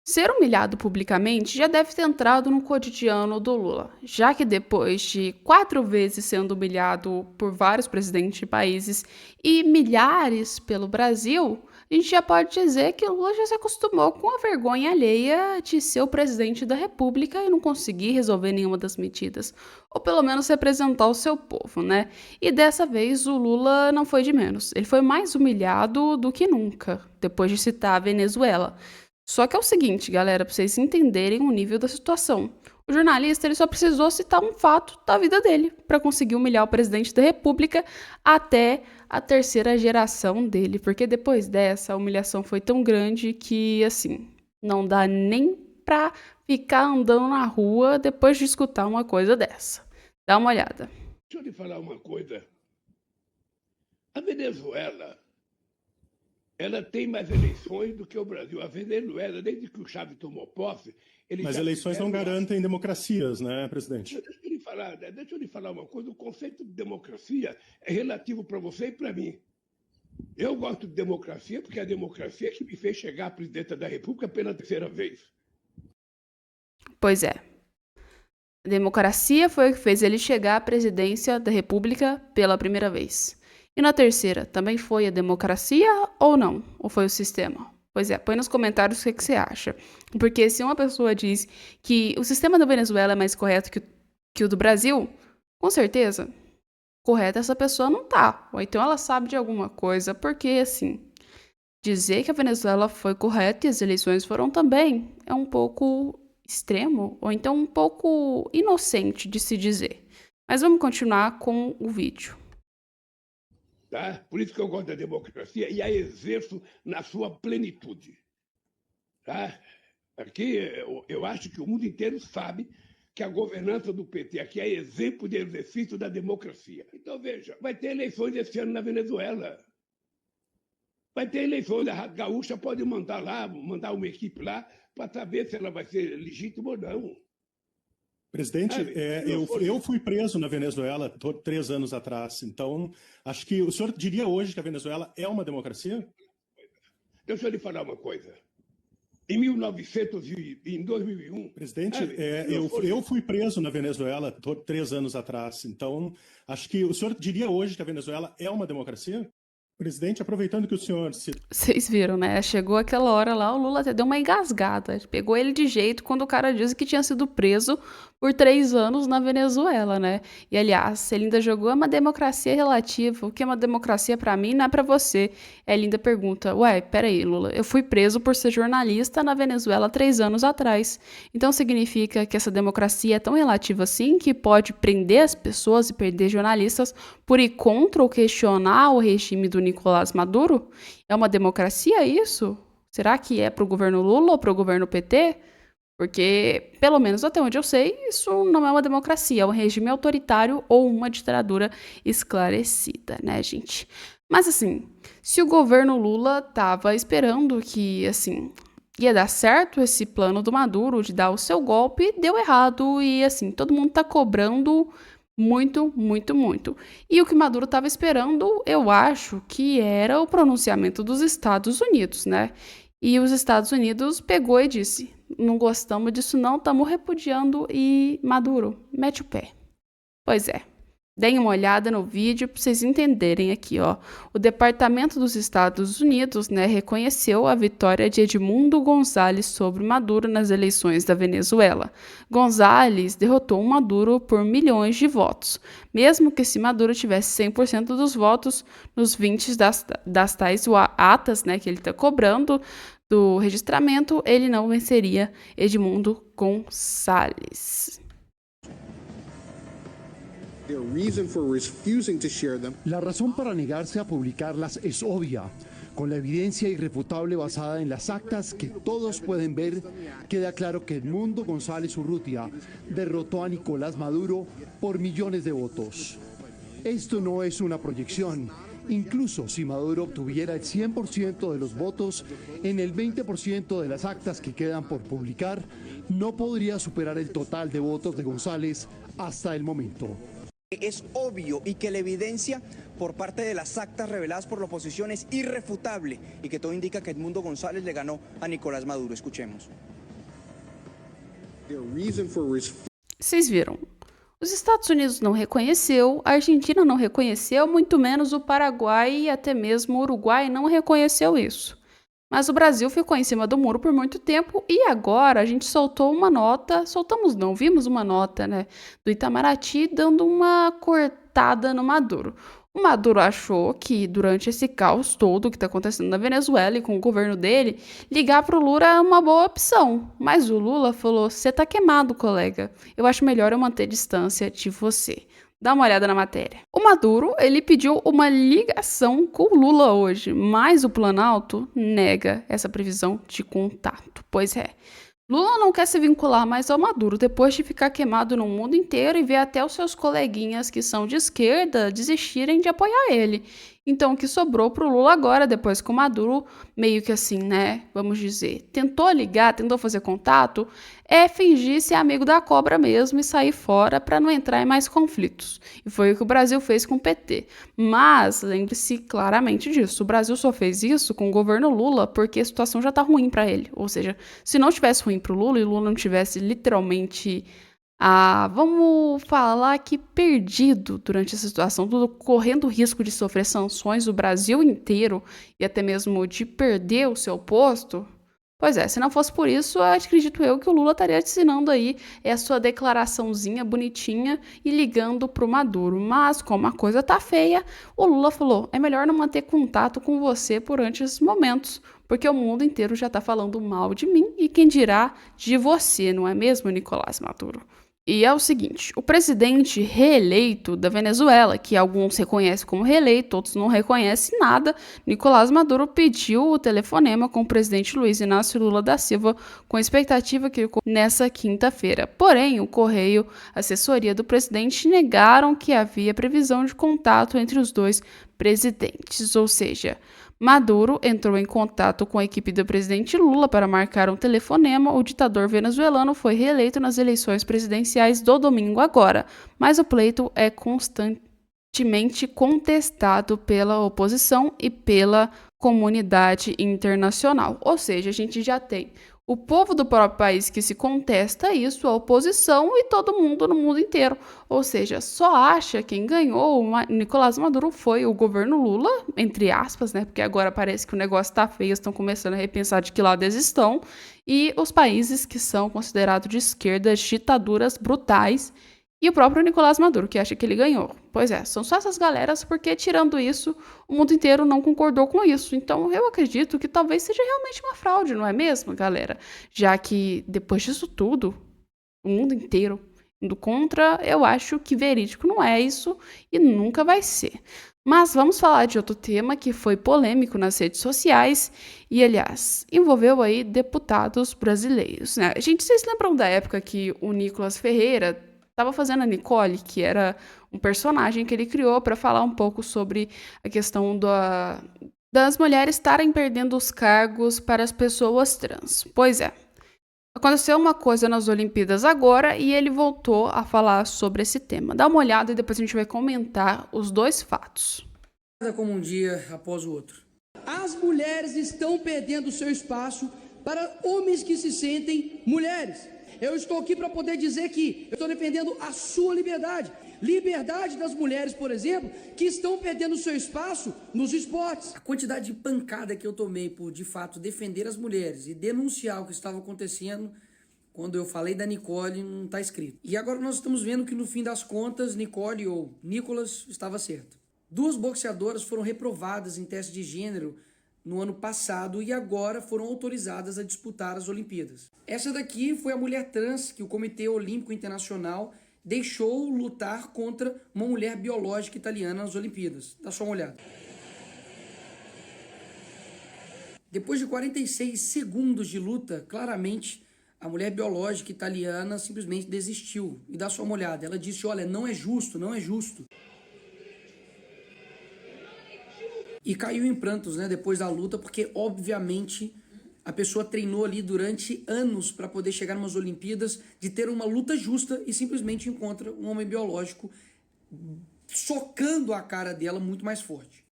Ser humilhado publicamente já deve ter entrado no cotidiano do Lula, já que depois de 4 vezes sendo humilhado por vários presidentes de países e milhares pelo Brasil, a gente já pode dizer que o Lula já se acostumou com a vergonha alheia de ser o presidente da República e não conseguir resolver nenhuma das medidas, ou pelo menos representar o seu povo, né? E dessa vez o Lula não foi de menos, ele foi mais humilhado do que nunca, depois de citar a Venezuela. Só que é o seguinte, galera, para vocês entenderem o nível da situação. O jornalista ele só precisou citar um fato da vida dele para conseguir humilhar o presidente da República até a terceira geração dele, porque depois dessa a humilhação foi tão grande que assim, não dá nem para ficar andando na rua depois de escutar uma coisa dessa. Dá uma olhada. Deixa eu lhe falar uma coisa. A Venezuela, ela tem mais eleições do que o Brasil. A Venezuela, desde que o Chávez tomou posse, ele Mas já eleições não garantem democracias, né, presidente? Deixa eu lhe falar uma coisa. O conceito de democracia é relativo para você e para mim. Eu gosto de democracia porque é a democracia que me fez chegar à presidência da República pela terceira vez. Pois é. A democracia foi o que fez ele chegar à presidência da República pela primeira vez. E na terceira, também foi a democracia ou não? Ou foi o sistema? Pois é, põe nos comentários o que você acha. Porque se uma pessoa diz que o sistema da Venezuela é mais correto que o do Brasil, com certeza, correta essa pessoa não tá. Ou então ela sabe de alguma coisa, porque assim, dizer que a Venezuela foi correta e as eleições foram também é um pouco extremo, ou então um pouco inocente de se dizer. Mas vamos continuar com o vídeo. Tá? Por isso que eu gosto da democracia e a exerço na sua plenitude. Tá? Aqui eu acho que o mundo inteiro sabe que a governança do PT aqui é exemplo de exercício da democracia. Então, veja, vai ter eleições esse ano na Venezuela. Vai ter eleições, a Gaúcha pode mandar uma equipe lá para saber se ela vai ser legítima ou não. Presidente, eu fui preso na Venezuela 3 anos atrás, então acho que o senhor diria hoje que a Venezuela é uma democracia? Deixa eu lhe falar uma coisa. Em 2001... Presidente, eu fui preso na Venezuela 3 anos atrás, então acho que o senhor diria hoje que a Venezuela é uma democracia? Presidente, aproveitando que o senhor... Vocês viram, né? Chegou aquela hora lá, o Lula até deu uma engasgada. Pegou ele de jeito quando o cara disse que tinha sido preso por 3 anos na Venezuela, né? E, aliás, ele ainda jogou uma democracia relativa. O que é uma democracia pra mim não é pra você. Ele ainda pergunta, ué, peraí, Lula, eu fui preso por ser jornalista na Venezuela 3 anos atrás. Então significa que essa democracia é tão relativa assim que pode prender as pessoas e perder jornalistas por ir contra ou questionar o regime do Nicolás Maduro? É uma democracia isso? Será que é para o governo Lula ou para o governo PT? Porque, pelo menos até onde eu sei, isso não é uma democracia, é um regime autoritário ou uma ditadura esclarecida, né, gente? Mas assim, se o governo Lula estava esperando que, assim, ia dar certo esse plano do Maduro de dar o seu golpe, deu errado e, assim, todo mundo tá cobrando muito, muito, muito. E o que Maduro estava esperando, eu acho que era o pronunciamento dos Estados Unidos, né? E os Estados Unidos pegou e disse: não gostamos disso não, estamos repudiando e Maduro, mete o pé. Pois é. Deem uma olhada no vídeo para vocês entenderem aqui, ó. O Departamento dos Estados Unidos, né, reconheceu a vitória de Edmundo González sobre Maduro nas eleições da Venezuela. González derrotou Maduro por milhões de votos, mesmo que se Maduro tivesse 100% dos votos nos 20 das tais atas, né, que ele está cobrando do registramento, ele não venceria Edmundo González. La razón para negarse a publicarlas es obvia. Con la evidencia irrefutable basada en las actas que todos pueden ver, queda claro que Edmundo González Urrutia derrotó a Nicolás Maduro por millones de votos. Esto no es una proyección. Incluso si Maduro obtuviera el 100% de los votos, en el 20% de las actas que quedan por publicar, no podría superar el total de votos de González hasta el momento. Es obvio y que la evidencia por parte de las actas reveladas por la oposición es irrefutable y que todo indica que Edmundo González le ganó a Nicolás Maduro. Escuchemos. Vocês viram? Os Estados Unidos não reconheceu, a Argentina não reconheceu, muito menos o Paraguai e até mesmo o Uruguai não reconheceu isso. Mas o Brasil ficou em cima do muro por muito tempo e agora a gente soltou uma nota, soltamos não, vimos uma nota, né, do Itamaraty dando uma cortada no Maduro. O Maduro achou que durante esse caos todo que está acontecendo na Venezuela e com o governo dele, ligar para o Lula é uma boa opção. Mas o Lula falou, você tá queimado, colega. Eu acho melhor eu manter distância de você. Dá uma olhada na matéria. O Maduro, ele pediu uma ligação com o Lula hoje, mas o Planalto nega essa previsão de contato. Pois é, Lula não quer se vincular mais ao Maduro depois de ficar queimado no mundo inteiro e ver até os seus coleguinhas que são de esquerda desistirem de apoiar ele. Então, o que sobrou pro Lula agora, depois que o Maduro, meio que assim, né, vamos dizer, tentou ligar, tentou fazer contato, é fingir ser amigo da cobra mesmo e sair fora para não entrar em mais conflitos. E foi o que o Brasil fez com o PT. Mas, lembre-se claramente disso, o Brasil só fez isso com o governo Lula porque a situação já tá ruim para ele. Ou seja, se não tivesse ruim pro Lula e Lula não tivesse literalmente... vamos falar que perdido durante essa situação, tudo correndo risco de sofrer sanções do Brasil inteiro e até mesmo de perder o seu posto. Pois é, se não fosse por isso, acredito eu que o Lula estaria assinando aí a sua declaraçãozinha bonitinha e ligando pro Maduro. Mas como a coisa tá feia, o Lula falou, é melhor não manter contato com você durante esses momentos, porque o mundo inteiro já tá falando mal de mim e quem dirá de você, não é mesmo, Nicolás Maduro? E é o seguinte, o presidente reeleito da Venezuela, que alguns reconhecem como reeleito, outros não reconhecem nada, Nicolás Maduro pediu o telefonema com o presidente Luiz Inácio Lula da Silva com a expectativa que ocorreu nessa quinta-feira. Porém, o Correio, a assessoria do presidente, negaram que havia previsão de contato entre os dois presidentes, ou seja... Maduro entrou em contato com a equipe do presidente Lula para marcar um telefonema. O ditador venezuelano foi reeleito nas eleições presidenciais do domingo agora, mas o pleito é constantemente contestado pela oposição e pela comunidade internacional. Ou seja, a gente já tem o povo do próprio país que se contesta isso, a oposição e todo mundo no mundo inteiro. Ou seja, só acha quem ganhou Nicolás Maduro foi o governo Lula, entre aspas, né? Porque agora parece que o negócio tá feio, estão começando a repensar de que lado eles estão. E os países que são considerados de esquerda, ditaduras brutais. E o próprio Nicolás Maduro, que acha que ele ganhou. Pois é, são só essas galeras, porque tirando isso, o mundo inteiro não concordou com isso. Então eu acredito que talvez seja realmente uma fraude, não é mesmo, galera? Já que depois disso tudo, o mundo inteiro indo contra, eu acho que verídico não é isso e nunca vai ser. Mas vamos falar de outro tema que foi polêmico nas redes sociais e, aliás, envolveu aí deputados brasileiros, né? Gente, vocês lembram da época que o Nicolas Ferreira estava fazendo a Nicole, que era um personagem que ele criou para falar um pouco sobre a questão das mulheres estarem perdendo os cargos para as pessoas trans. Pois é, aconteceu uma coisa nas Olimpíadas agora e ele voltou a falar sobre esse tema. Dá uma olhada e depois a gente vai comentar os dois fatos. Como um dia após o outro. As mulheres estão perdendo seu espaço para homens que se sentem mulheres. Eu estou aqui para poder dizer que eu estou defendendo a sua liberdade. Liberdade das mulheres, por exemplo, que estão perdendo seu espaço nos esportes. A quantidade de pancada que eu tomei por, de fato, defender as mulheres e denunciar o que estava acontecendo, quando eu falei da Nicole, não está escrito. E agora nós estamos vendo que, no fim das contas, Nicole ou Nicolas estava certo. 2 boxeadoras foram reprovadas em teste de gênero no ano passado e agora foram autorizadas a disputar as Olimpíadas. Essa daqui foi a mulher trans que o Comitê Olímpico Internacional deixou lutar contra uma mulher biológica italiana nas Olimpíadas. Dá só uma olhada. Depois de 46 segundos de luta, claramente, a mulher biológica italiana simplesmente desistiu. E dá só uma olhada. Ela disse, olha, não é justo, não é justo. E caiu em prantos, né, depois da luta, porque, obviamente, a pessoa treinou ali durante anos para poder chegar numas Olimpíadas, de ter uma luta justa e simplesmente encontra um homem biológico socando a cara dela muito mais forte.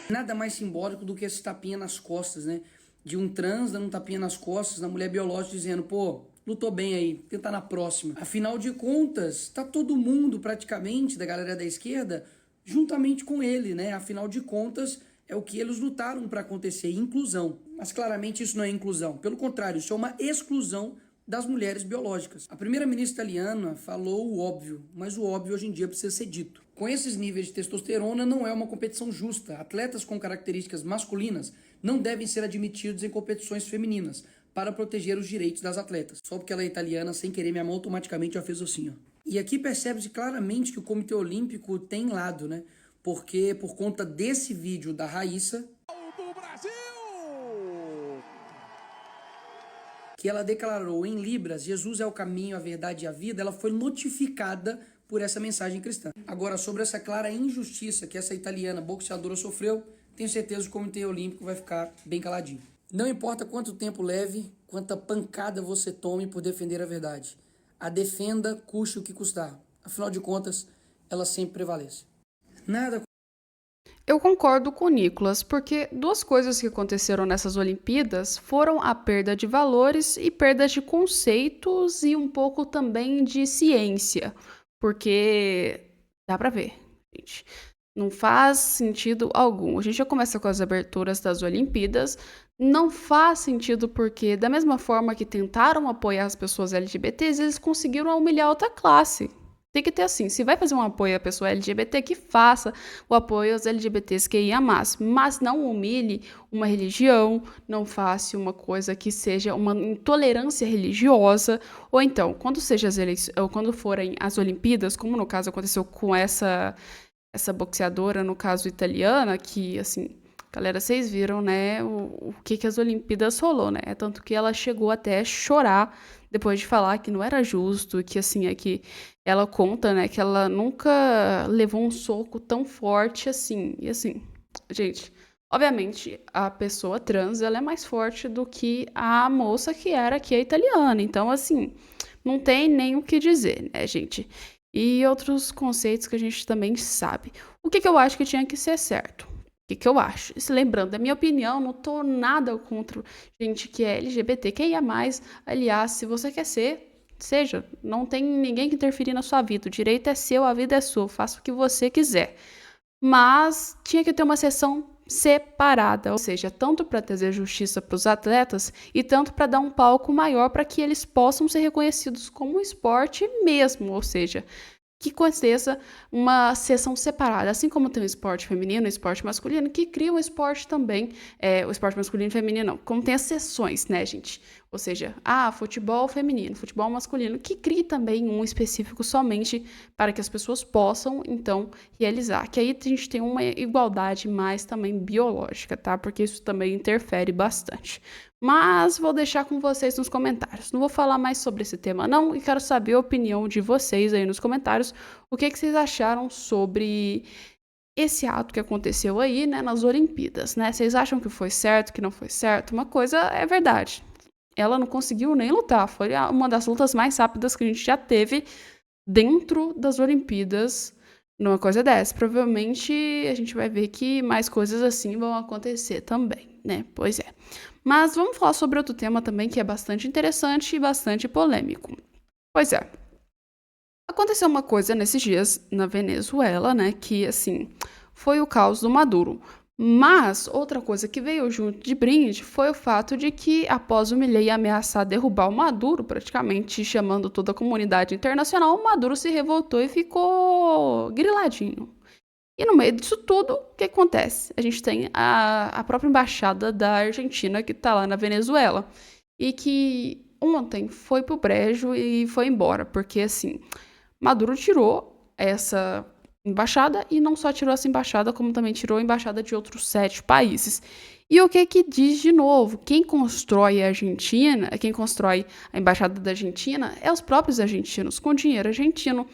Nada mais simbólico do que esse tapinha nas costas, né? De um trans dando um tapinha nas costas da mulher biológica dizendo, pô, lutou bem aí, tentar na próxima. Afinal de contas, tá todo mundo praticamente da galera da esquerda juntamente com ele, né? Afinal de contas, é o que eles lutaram para acontecer, inclusão. Mas claramente isso não é inclusão. Pelo contrário, isso é uma exclusão das mulheres biológicas. A primeira-ministra italiana falou o óbvio, mas o óbvio hoje em dia precisa ser dito. Com esses níveis de testosterona não é uma competição justa. Atletas com características masculinas não devem ser admitidos em competições femininas para proteger os direitos das atletas. Só porque ela é italiana, sem querer, minha mão automaticamente já fez assim, ó. E aqui percebe-se claramente que o Comitê Olímpico tem lado, né? Porque por conta desse vídeo da Raíssa, do Brasil, que ela declarou em Libras, Jesus é o caminho, a verdade e a vida, ela foi notificada por essa mensagem cristã. Agora, sobre essa clara injustiça que essa italiana boxeadora sofreu, tenho certeza que o Comitê Olímpico vai ficar bem caladinho. Não importa quanto tempo leve, quanta pancada você tome por defender a verdade. A defenda, custe o que custar. Afinal de contas, ela sempre prevalece. Nada. Eu concordo com o Nicolas, porque duas coisas que aconteceram nessas Olimpíadas foram a perda de valores e perda de conceitos e um pouco também de ciência. Porque dá pra ver, gente. Não faz sentido algum. A gente já começa com as aberturas das Olimpíadas. Não faz sentido porque, da mesma forma que tentaram apoiar as pessoas LGBTs, eles conseguiram humilhar outra classe. Tem que ter assim, se vai fazer um apoio à pessoa LGBT, que faça o apoio aos LGBTs que ia mais, mas não humilhe uma religião, não faça uma coisa que seja uma intolerância religiosa, ou então, quando ou quando forem as Olimpíadas, como no caso aconteceu com essa boxeadora, no caso italiana, que assim, galera, vocês viram, né, o que as Olimpíadas rolou, né? Tanto que ela chegou até a chorar depois de falar que não era justo, que assim, é que ela conta, né, que ela nunca levou um soco tão forte assim. E assim, gente, obviamente, a pessoa trans, ela é mais forte do que a moça que era aqui a italiana. Então, assim, não tem nem o que dizer, né, gente? E outros conceitos que a gente também sabe. O que eu acho que tinha que ser certo? O que eu acho? Se lembrando, da minha opinião, não tô nada contra gente que é LGBTQIA+. Aliás, se você quer ser, seja. Não tem ninguém que interferir na sua vida. O direito é seu, a vida é sua. Faça o que você quiser. Mas tinha que ter uma sessão separada, ou seja, tanto para trazer justiça para os atletas e tanto para dar um palco maior para que eles possam ser reconhecidos como esporte mesmo, ou seja, que aconteça uma sessão separada, assim como tem o esporte feminino e o esporte masculino, que cria um esporte também, o esporte masculino e feminino não, como tem as sessões, né, gente? Ou seja, futebol feminino, futebol masculino, que crie também um específico somente para que as pessoas possam, então, realizar. Que aí a gente tem uma igualdade mais também biológica, tá? Porque isso também interfere bastante. Mas vou deixar com vocês nos comentários. Não vou falar mais sobre esse tema, não, e quero saber a opinião de vocês aí nos comentários. O que vocês acharam sobre esse ato que aconteceu aí, né, nas Olimpíadas, né? Vocês acham que foi certo, que não foi certo? Uma coisa é verdade. Ela não conseguiu nem lutar. Foi uma das lutas mais rápidas que a gente já teve dentro das Olimpíadas numa coisa dessa. Provavelmente a gente vai ver que mais coisas assim vão acontecer também, né? Pois é. Mas vamos falar sobre outro tema também que é bastante interessante e bastante polêmico. Pois é. Aconteceu uma coisa nesses dias na Venezuela, né? Que, assim, foi o caos do Maduro. Mas outra coisa que veio junto de brinde foi o fato de que, após o Milei ameaçar derrubar o Maduro, praticamente chamando toda a comunidade internacional, o Maduro se revoltou e ficou griladinho. E no meio disso tudo, o que acontece? A gente tem a própria embaixada da Argentina que está lá na Venezuela e que ontem foi pro brejo e foi embora, porque assim, Maduro tirou essa embaixada e não só tirou essa embaixada, como também tirou a embaixada de outros 7 países. E o que diz de novo? Quem constrói a Argentina, quem constrói a embaixada da Argentina é os próprios argentinos, com dinheiro argentino.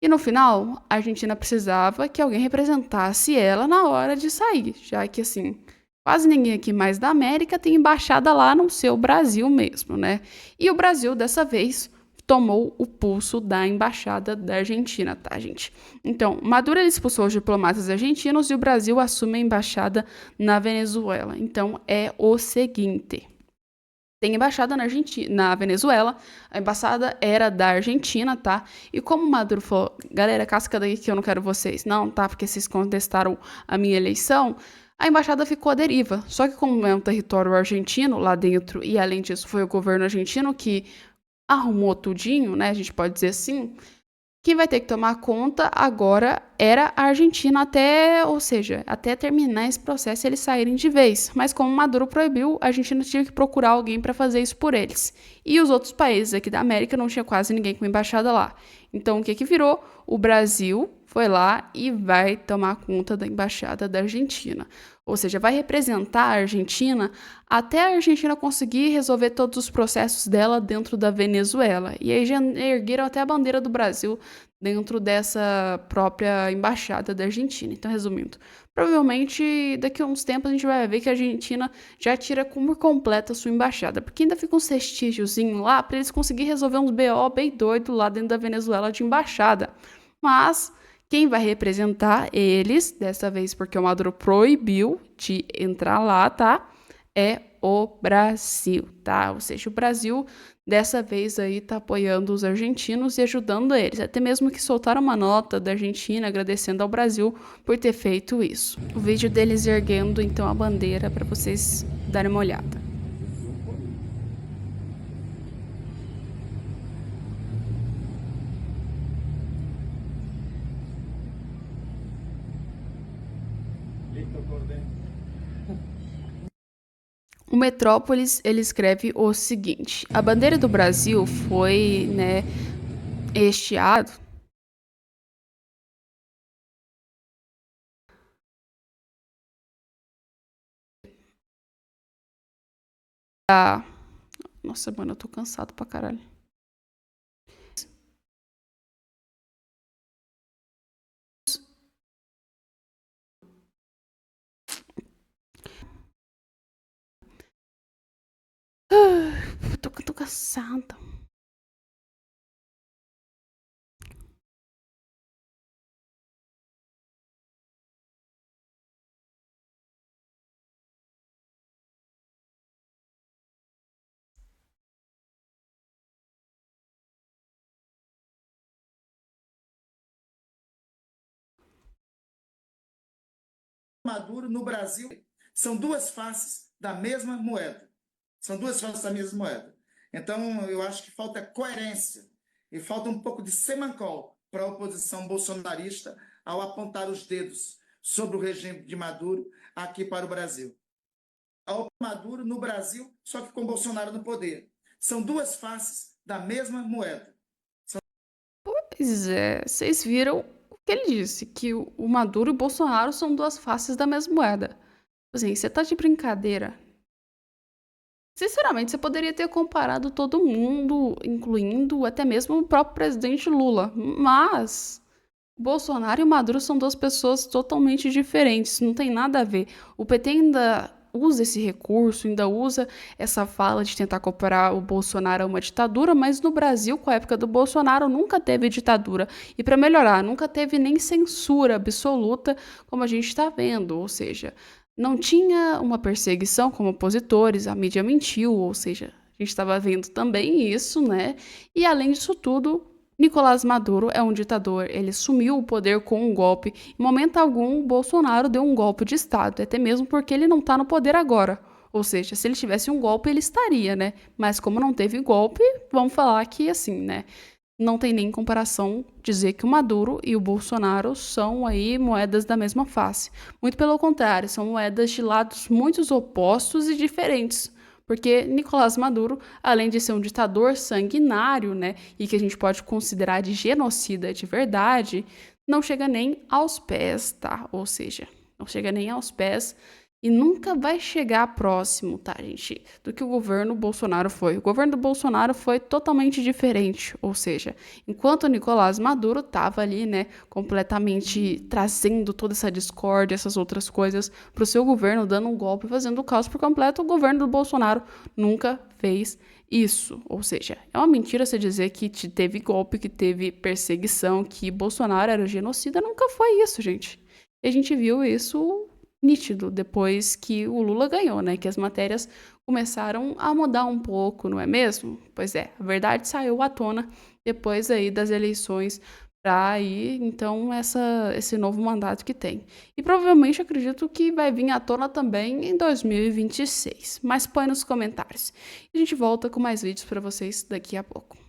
E no final, a Argentina precisava que alguém representasse ela na hora de sair, já que assim, Quase ninguém aqui mais da América tem embaixada lá, a não ser o Brasil mesmo, né? E o Brasil, dessa vez, tomou o pulso da embaixada da Argentina, tá, gente? Então, Maduro ele expulsou os diplomatas argentinos e o Brasil assume a embaixada na Venezuela. Então, é o seguinte: tem embaixada na Venezuela, a embaixada era da Argentina, tá? E como Maduro falou, galera, casca daí que eu não quero vocês, não, tá? Porque vocês contestaram a minha eleição, a embaixada ficou à deriva. Só que como é um território argentino lá dentro, e além disso foi o governo argentino que arrumou tudinho, né? A gente pode dizer assim. Quem vai ter que tomar conta agora era a Argentina até terminar esse processo e eles saírem de vez. Mas como Maduro proibiu, a Argentina tinha que procurar alguém para fazer isso por eles. E os outros países aqui da América não tinha quase ninguém com embaixada lá. Então o que virou? O Brasil foi lá e vai tomar conta da embaixada da Argentina. Ou seja, vai representar a Argentina até a Argentina conseguir resolver todos os processos dela dentro da Venezuela. E aí já ergueram até a bandeira do Brasil dentro dessa própria embaixada da Argentina. Então, resumindo, provavelmente daqui a uns tempos a gente vai ver que a Argentina já tira por completa a sua embaixada, porque ainda fica uns vestígiozinhos lá para eles conseguirem resolver uns BO bem doido lá dentro da Venezuela de embaixada. Mas quem vai representar eles, dessa vez porque o Maduro proibiu de entrar lá, tá? É o Brasil, tá? Ou seja, o Brasil dessa vez aí tá apoiando os argentinos e ajudando eles. Até mesmo que soltaram uma nota da Argentina agradecendo ao Brasil por ter feito isso. O vídeo deles erguendo então a bandeira para vocês darem uma olhada. O Metrópolis, ele escreve o seguinte: a bandeira do Brasil foi, né, hasteada. Nossa, mano, eu tô cansado pra caralho. Tô cansada. Maduro no Brasil são duas faces da mesma moeda. São duas faces da mesma moeda. Então, eu acho que falta coerência e falta um pouco de semancol para a oposição bolsonarista ao apontar os dedos sobre o regime de Maduro aqui para o Brasil. Ao Maduro no Brasil, só que com Bolsonaro no poder. São duas faces da mesma moeda. Pois é, vocês viram o que ele disse, que o Maduro e o Bolsonaro são duas faces da mesma moeda. Assim, você tá de brincadeira. Sinceramente, você poderia ter comparado todo mundo, incluindo até mesmo o próprio presidente Lula. Mas Bolsonaro e o Maduro são duas pessoas totalmente diferentes, não tem nada a ver. O PT ainda usa esse recurso, ainda usa essa fala de tentar comparar o Bolsonaro a uma ditadura, mas no Brasil, com a época do Bolsonaro, nunca teve ditadura. E para melhorar, nunca teve nem censura absoluta, como a gente está vendo, ou seja, não tinha uma perseguição como opositores, a mídia mentiu, ou seja, a gente estava vendo também isso, né? E além disso tudo, Nicolás Maduro é um ditador, ele assumiu o poder com um golpe. Em momento algum, Bolsonaro deu um golpe de Estado, até mesmo porque ele não está no poder agora. Ou seja, se ele tivesse um golpe, ele estaria, né? Mas como não teve golpe, vamos falar que assim, né? Não tem nem comparação dizer que o Maduro e o Bolsonaro são aí moedas da mesma face. Muito pelo contrário, são moedas de lados muito opostos e diferentes. Porque Nicolás Maduro, além de ser um ditador sanguinário, né, e que a gente pode considerar de genocida de verdade, não chega nem aos pés, tá? Ou seja, não chega nem aos pés. e nunca vai chegar próximo, tá, gente, do que o governo Bolsonaro foi. O governo do Bolsonaro foi totalmente diferente, ou seja, enquanto o Nicolás Maduro estava ali, né, completamente trazendo toda essa discórdia, essas outras coisas para o seu governo, dando um golpe, fazendo o caos por completo, o governo do Bolsonaro nunca fez isso. Ou seja, é uma mentira você dizer que teve golpe, que teve perseguição, que Bolsonaro era genocida. Nunca foi isso, gente. E a gente viu isso nítido depois que o Lula ganhou, né? Que as matérias começaram a mudar um pouco, não é mesmo? Pois é, a verdade saiu à tona depois aí das eleições para aí, então, esse novo mandato que tem. E provavelmente acredito que vai vir à tona também em 2026. Mas põe nos comentários. E a gente volta com mais vídeos para vocês daqui a pouco.